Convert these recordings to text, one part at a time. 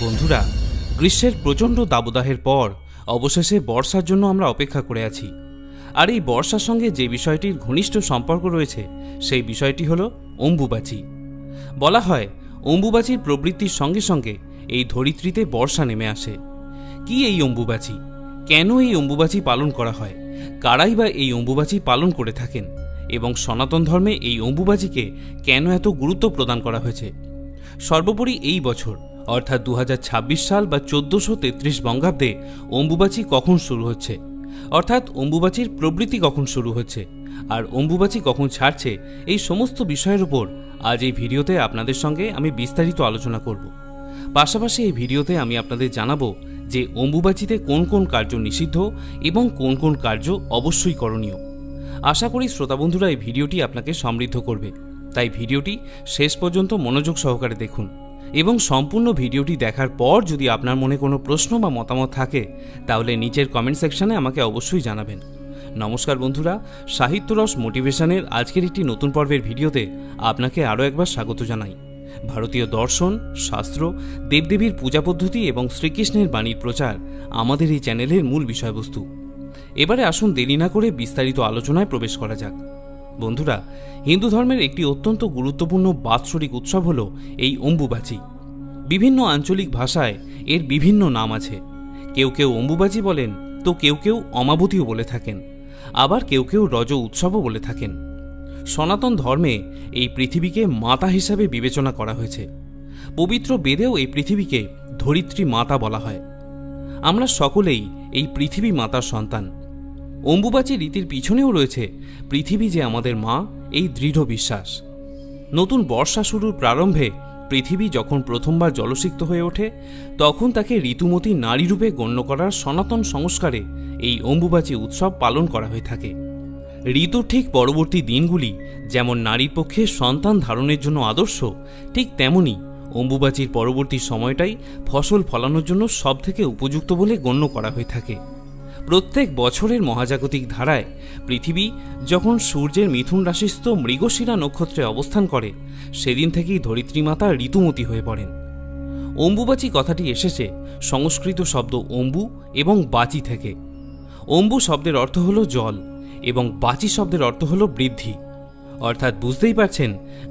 বন্ধুরা, গ্রীষ্মের প্রচণ্ড দাবদাহের পর অবশেষে বর্ষার জন্য আমরা অপেক্ষা করে আছি। আর এই বর্ষার সঙ্গে যে বিষয়টির ঘনিষ্ঠ সম্পর্ক রয়েছে সেই বিষয়টি হলো অম্বুবাচী। বলা হয় অম্বুবাচীর প্রবৃত্তির সঙ্গে সঙ্গে এই ধরিত্রীতে বর্ষা নেমে আসে। কি এই অম্বুবাচী? কেন এই অম্বুবাচী পালন করা হয়? কারাই বা এই অম্বুবাচী পালন করে থাকেন? এবং সনাতন ধর্মে এই অম্বুবাচীকে কেন এত গুরুত্ব প্রদান করা হয়েছে? সর্বোপরি এই বছর অর্থাৎ 2026 সাল বা 1433 বঙ্গাব্দে অম্বুবাচী কখন শুরু হচ্ছে, অর্থাৎ অম্বুবাচীর প্রবৃত্তি কখন শুরু হচ্ছে আর অম্বুবাচী কখন ছাড়ছে, এই সমস্ত বিষয়ের উপর আজ এই ভিডিওতে আপনাদের সঙ্গে আমি বিস্তারিত আলোচনা করব। পাশাপাশি এই ভিডিওতে আমি আপনাদের জানাবো যে অম্বুবাচীতে কোন কোন কার্য নিষিদ্ধ এবং কোন কোন কার্য অবশ্যই করণীয়। আশা করি শ্রোতা বন্ধুরা এই ভিডিওটি আপনাকে সমৃদ্ধ করবে, তাই ভিডিওটি শেষ পর্যন্ত মনোযোগ সহকারে দেখুন এবং সম্পূর্ণ ভিডিওটি দেখার পর যদি আপনার মনে কোনো প্রশ্ন বা মতামত থাকে তাহলে নিচের কমেন্ট সেকশনে আমাকে অবশ্যই জানাবেন। নমস্কার বন্ধুরা, সাহিত্যরস মোটিভেশনের আজকের একটি নতুন পর্বের ভিডিওতে আপনাকে আরও একবার স্বাগত জানাই। ভারতীয় দর্শন, শাস্ত্র, দেবদেবীর পূজা পদ্ধতি এবং শ্রীকৃষ্ণের বাণীর প্রচার আমাদের এই চ্যানেলের মূল বিষয়বস্তু। এবারে আসুন দেরি না করে বিস্তারিত আলোচনায় প্রবেশ করা যাক। বন্ধুরা, হিন্দু ধর্মের একটি অত্যন্ত গুরুত্বপূর্ণ বাৎসরিক উৎসব হল এই অম্বুবাচী। বিভিন্ন আঞ্চলিক ভাষায় এর বিভিন্ন নাম আছে। কেউ কেউ অম্বুবাচী বলেন, তো কেউ কেউ অমাবতীও বলে থাকেন, আবার কেউ কেউ রজ উৎসবও বলে থাকেন। সনাতন ধর্মে এই পৃথিবীকে মাতা হিসাবে বিবেচনা করা হয়েছে। পবিত্র বেদেও এই পৃথিবীকে ধরিত্রী মাতা বলা হয়। আমরা সকলেই এই পৃথিবী মাতার সন্তান। অম্বুবাচী রীতির পিছনেও রয়েছে পৃথিবী যে আমাদের মা, এই দৃঢ় বিশ্বাস। নতুন বর্ষা শুরুর প্রারম্ভে পৃথিবী যখন প্রথমবার জলসিক্ত হয়ে ওঠে তখন তাকে ঋতুমতী নারীরূপে গণ্য করার সনাতন সংস্কারে এই অম্বুবাচী উৎসব পালন করা হয়ে থাকে। ঋতুর ঠিক পরবর্তী দিনগুলি যেমন নারীর পক্ষে সন্তান ধারণের জন্য আদর্শ, ঠিক তেমনি অম্বুবাচীর পরবর্তী সময়টাই ফসল ফলানোর জন্য সবথেকে উপযুক্ত বলে গণ্য করা হয়ে থাকে। প্রত্যেক বছরের মহাজাগতিক ধারায় পৃথিবী যখন সূর্যের মিথুন রাশিস্থ মৃগশিরা নক্ষত্রে অবস্থান করে সেদিন থেকেই ধরিত্রী মাতা ঋতুমতী হয়ে পড়েন। অম্বুবাচী কথাটি এসেছে সংস্কৃত শব্দ অম্বু এবং বাচী থেকে। অম্বু শব্দের অর্থ হল জল এবং বাচী শব্দের অর্থ হল বৃদ্ধি। অর্থাৎ বুঝতেই পারছেন,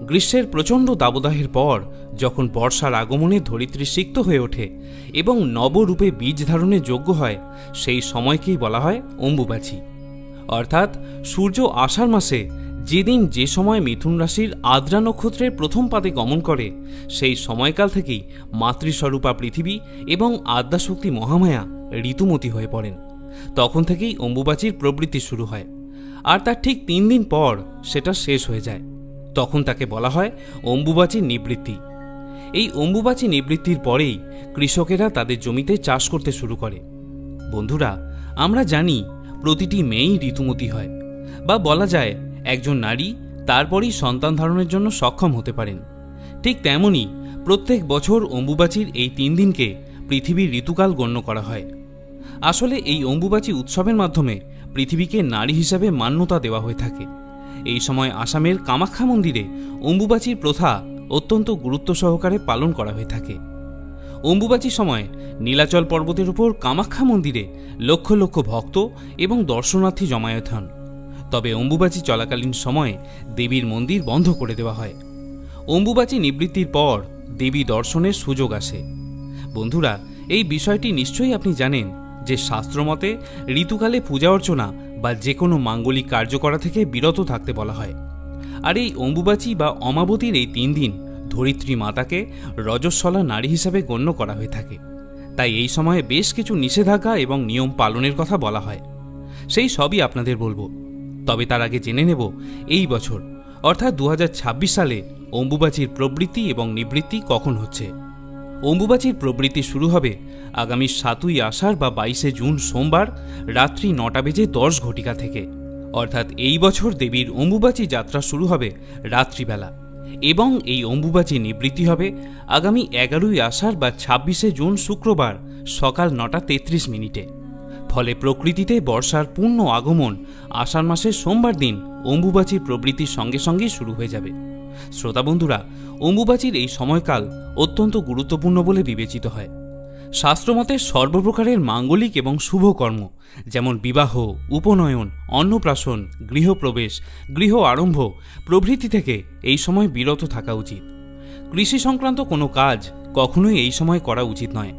গ্রীষ্মের প্রচণ্ড দাবদাহের পর যখন বর্ষার আগমনে ধরিত্রী সিক্ত হয়ে ওঠে এবং নবরূপে বীজ ধারণের যোগ্য হয়, সেই সময়কেই বলা হয় অম্বুবাচী। অর্থাৎ সূর্য আষাঢ় মাসে যেদিন যে সময় মিথুন রাশির আদ্রা নক্ষত্রের প্রথম পাদে গমন করে সেই সময়কাল থেকেই মাতৃস্বরূপা পৃথিবী এবং আদ্যাশক্তি মহামায়া ঋতুমতী হয়ে পড়েন। তখন থেকেই অম্বুবাচীর প্রবৃত্তি শুরু হয় আর তার ঠিক 3 দিন পর সেটা শেষ হয়ে যায়। তখন তাকে বলা হয় অম্বুবাচী নিবৃত্তি। এই অম্বুবাচী নিবৃত্তির পরেই কৃষকেরা তাদের জমিতে চাষ করতে শুরু করে। বন্ধুরা, আমরা জানি প্রতিটি মেয়েই ঋতুমতী হয়, বা বলা যায় একজন নারী তারপরই সন্তান ধারণের জন্য সক্ষম হতে পারেন। ঠিক তেমনি প্রত্যেক বছর অম্বুবাচীর এই 3 দিনকে পৃথিবীর ঋতুকাল গণ্য করা হয়। আসলে এই অম্বুবাচী উৎসবের মাধ্যমে পৃথিবীকে নারী হিসাবে মান্যতা দেওয়া হয়ে থাকে। এই সময় আসামের কামাখ্যা মন্দিরে অম্বুবাচীর প্রথা অত্যন্ত গুরুত্ব সহকারে পালন করা হয়ে থাকে। অম্বুবাচীর সময় নীলাচল পর্বতের উপর কামাখ্যা মন্দিরে লক্ষ লক্ষ ভক্ত এবং দর্শনার্থী জমায়েত হন। তবে অম্বুবাচী চলাকালীন সময়ে দেবীর মন্দির বন্ধ করে দেওয়া হয়। অম্বুবাচী নিবৃত্তির পর দেবী দর্শনের সুযোগ আসে। বন্ধুরা, এই বিষয়টি নিশ্চয়ই আপনি জানেন যে শাস্ত্রমতে ঋতুকালে পূজা অর্চনা বা যে কোনো মাঙ্গলিক কার্য করা থেকে বিরত থাকতে বলা হয়। আর এই অম্বুবাচী বা অমাবতীর এই 3 দিন ধরিত্রী মাতাকে রজস্বলা নারী হিসাবে গণ্য করা হয়ে থাকে। তাই এই সময়ে বেশ কিছু নিষেধাজ্ঞা এবং নিয়ম পালনের কথা বলা হয়। সেই সবই আপনাদের বলবো। তবে তার আগে জেনে নেব এই বছর অর্থাৎ 2026 সালে অম্বুবাচীর প্রবৃত্তি এবং নিবৃত্তি কখন হচ্ছে। অম্বুবাচীর প্রবৃত্তি শুরু হবে আগামী 7ই আষাঢ় বা 22শে জুন সোমবার রাত্রি 9:10 থেকে। অর্থাৎ এই বছর দেবীর অম্বুবাচী যাত্রা শুরু হবে রাত্রিবেলা এবং এই অম্বুবাচী নিবৃত্তি হবে আগামী 11ই আষাঢ় বা 26শে জুন শুক্রবার সকাল 9:33। ফলে প্রকৃতিতে বর্ষার পূর্ণ আগমন আষাঢ় মাসের সোমবার দিন অম্বুবাচীর প্রবৃত্তির সঙ্গে সঙ্গেই শুরু হয়ে যাবে। শ্রোতা বন্ধুরা, অম্বুবাচীর এই সময়কাল অত্যন্ত গুরুত্বপূর্ণ বলে বিবেচিত হয়। শাস্ত্রমতে সর্বপ্রকারের মাঙ্গলিক এবং শুভ কর্ম, যেমন বিবাহ, উপনয়ন, অন্নপ্রাশন, গৃহপ্রবেশ, গৃহ আরম্ভ প্রভৃতি থেকে এই সময় বিরত থাকা উচিত। কৃষি সংক্রান্ত কোনো কাজ কখনোই এই সময় করা উচিত নয়,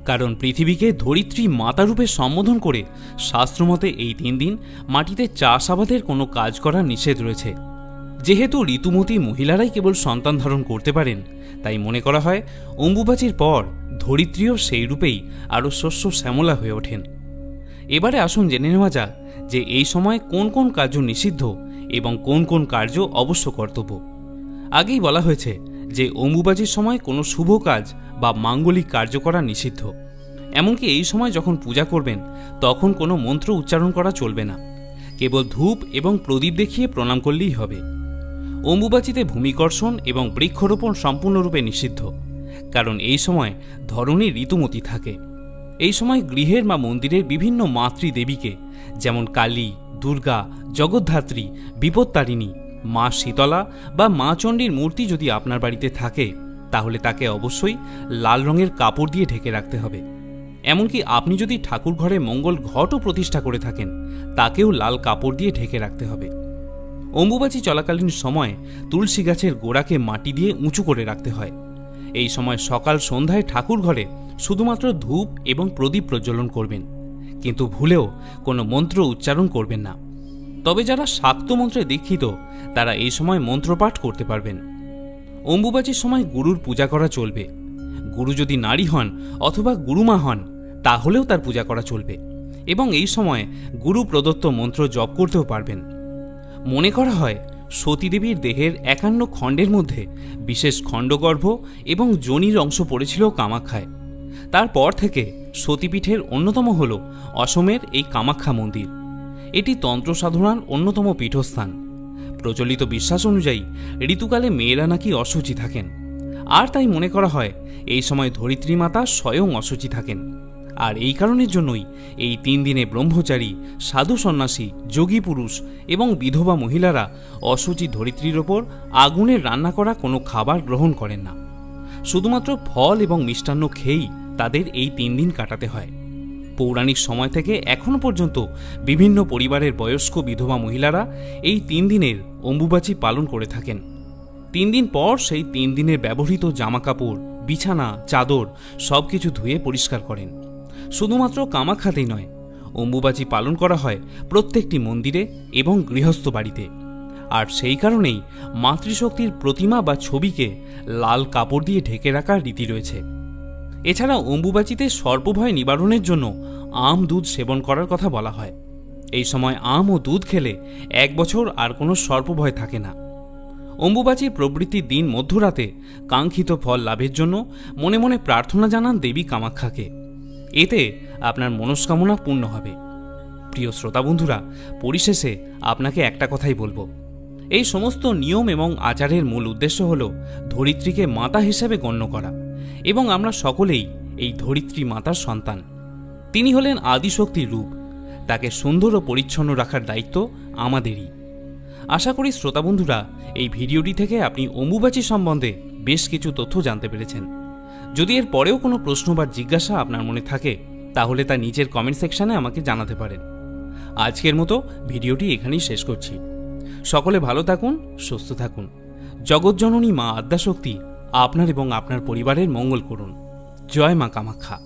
কারণ পৃথিবীকে ধরিত্রী মাতারূপে সম্বোধন করে শাস্ত্রমতে এই 3 দিন মাটিতে চাষাবাদের কোনো কাজ করা নিষেধ রয়েছে। যেহেতু ঋতুমতী মহিলারাই কেবল সন্তান ধারণ করতে পারেন, তাই মনে করা হয় অম্বুবাচীর পর ধরিত্রীও সেই রূপেই আরও শস্য শ্যামলা হয়ে ওঠেন। এবারে আসুন জেনে নেওয়া যাক যে এই সময় কোন কোন কার্য নিষিদ্ধ এবং কোন কোন কার্য অবশ্য কর্তব্য। আগেই বলা হয়েছে যে অম্বুবাচীর সময় কোনো শুভ কাজ বা মাঙ্গলিক কার্য করা নিষিদ্ধ। এমনকি এই সময় যখন পূজা করবেন তখন কোনো মন্ত্র উচ্চারণ করা চলবে না, কেবল ধূপ এবং প্রদীপ দেখিয়ে প্রণাম করলেই হবে। অম্বুবাচীতে ভূমিকর্ষণ এবং বৃক্ষরোপণ সম্পূর্ণরূপে নিষিদ্ধ, কারণ এই সময় ধরণী ঋতুমতী থাকে। এই সময় গৃহের বা মন্দিরের বিভিন্ন মাতৃদেবীকে, যেমন কালী, দুর্গা, জগদ্ধাত্রী, বিপত্তারিণী, মা শীতলা বা মা চণ্ডীর মূর্তি যদি আপনার বাড়িতে থাকে, তাহলে তাকে অবশ্যই লাল রঙের কাপড় দিয়ে ঢেকে রাখতে হবে। এমনকি আপনি যদি ঠাকুর ঘরে মঙ্গল ঘটও প্রতিষ্ঠা করে থাকেন, তাকেও লাল কাপড় দিয়ে ঢেকে রাখতে হবে। অম্বুবাচী চলাকালীন সময় তুলসী গাছের গোড়াকে মাটি দিয়ে উঁচু করে রাখতে হয়। এই সময় সকাল সন্ধ্যায় ঠাকুর ঘরে শুধুমাত্র ধূপ এবং প্রদীপ প্রজ্বলন করবেন, কিন্তু ভুলেও কোনো মন্ত্র উচ্চারণ করবেন না। তবে যারা শাক্ত মন্ত্রে দীক্ষিত তারা এই সময় মন্ত্রপাঠ করতে পারবেন। অম্বুবাচীর সময় গুরুর পূজা করা চলবে। গুরু যদি নারী হন অথবা গুরুমা হন তাহলেও তার পূজা করা চলবে, এবং এই সময় গুরু প্রদত্ত মন্ত্র জপ করতেও পারবেন। মনে করা হয় সতীদেবীর দেহের 51 খণ্ডের মধ্যে বিশেষ খণ্ডগর্ভ এবং যোনির অংশ পড়েছিল কামাখ্যায়। তারপর থেকে সতীপীঠের অন্যতম হল অসমের এই কামাখ্যা মন্দির। এটি তন্ত্র সাধনার অন্যতম পীঠস্থান। প্রচলিত বিশ্বাস অনুযায়ী ঋতুকালে মেয়েরা নাকি অশুচি থাকেন, আর তাই মনে করা হয় এই সময় ধরিত্রী মাতা স্বয়ং অশুচি থাকেন। আর এই কারণের জন্যই এই 3 দিনে ব্রহ্মচারী, সাধু সন্ন্যাসী, যোগী পুরুষ এবং বিধবা মহিলারা অশুচি ধরিত্রীর ওপর আগুনের রান্না করা কোনো খাবার গ্রহণ করেন না। শুধুমাত্র ফল এবং মিষ্টান্ন খেয়েই তাদের এই 3 দিন কাটাতে হয়। পৌরাণিক সময় থেকে এখনও পর্যন্ত বিভিন্ন পরিবারের বয়স্ক বিধবা মহিলারা এই 3 দিনের অম্বুবাচী পালন করে থাকেন। 3 দিন পর সেই 3 দিনের ব্যবহৃত জামাকাপড়, বিছানা, চাদর সবকিছু ধুয়ে পরিষ্কার করেন। শুধুমাত্র কামাখ্যাতেই নয়, অম্বুবাচী পালন করা হয় প্রত্যেকটি মন্দিরে এবং গৃহস্থ বাড়িতে। আর সেই কারণেই মাতৃশক্তির প্রতিমা বা ছবিকে লাল কাপড় দিয়ে ঢেকে রাখার রীতি রয়েছে। এছাড়া অম্বুবাচীতে সর্পভয় নিবারণের জন্য আম দুধ সেবন করার কথা বলা হয়। এই সময় আম ও দুধ খেলে 1 বছর আর কোনো সর্পভয় থাকে না। অম্বুবাচীর প্রবৃত্তির দিন মধ্যরাতে কাঙ্ক্ষিত ফল লাভের জন্য মনে মনে প্রার্থনা জানান দেবী কামাখ্যাকে। এতে আপনার মনস্কামনা পূর্ণ হবে। প্রিয় শ্রোতা বন্ধুরা, পরিশেষে আপনাকে একটা কথাই বলবো, এই সমস্ত নিয়ম এবং আচারের মূল উদ্দেশ্য হল ধরিত্রীকে মাতা হিসেবে গণ্য করা, এবং আমরা সকলেই এই ধরিত্রী মাতার সন্তান। তিনি হলেন আদিশক্তির রূপ। তাকে সুন্দর ও পরিচ্ছন্ন রাখার দায়িত্ব আমাদেরই। আশা করি শ্রোতা বন্ধুরা এই ভিডিওটি থেকে আপনি অম্বুবাচী সম্বন্ধে বেশ কিছু তথ্য জানতে পেরেছেন। যদি এর পরেও কোনো প্রশ্ন বা জিজ্ঞাসা আপনার মনে থাকে তাহলে তা নিচের কমেন্ট সেকশনে আমাকে জানাতে পারেন। আজকের মতো ভিডিওটি এখানেই শেষ করছি। সকলে ভালো থাকুন, সুস্থ থাকুন। জগৎজননী মা আদ্যাশক্তি আপনার এবং আপনার পরিবারের মঙ্গল করুন। জয় মা কামাখ্যা।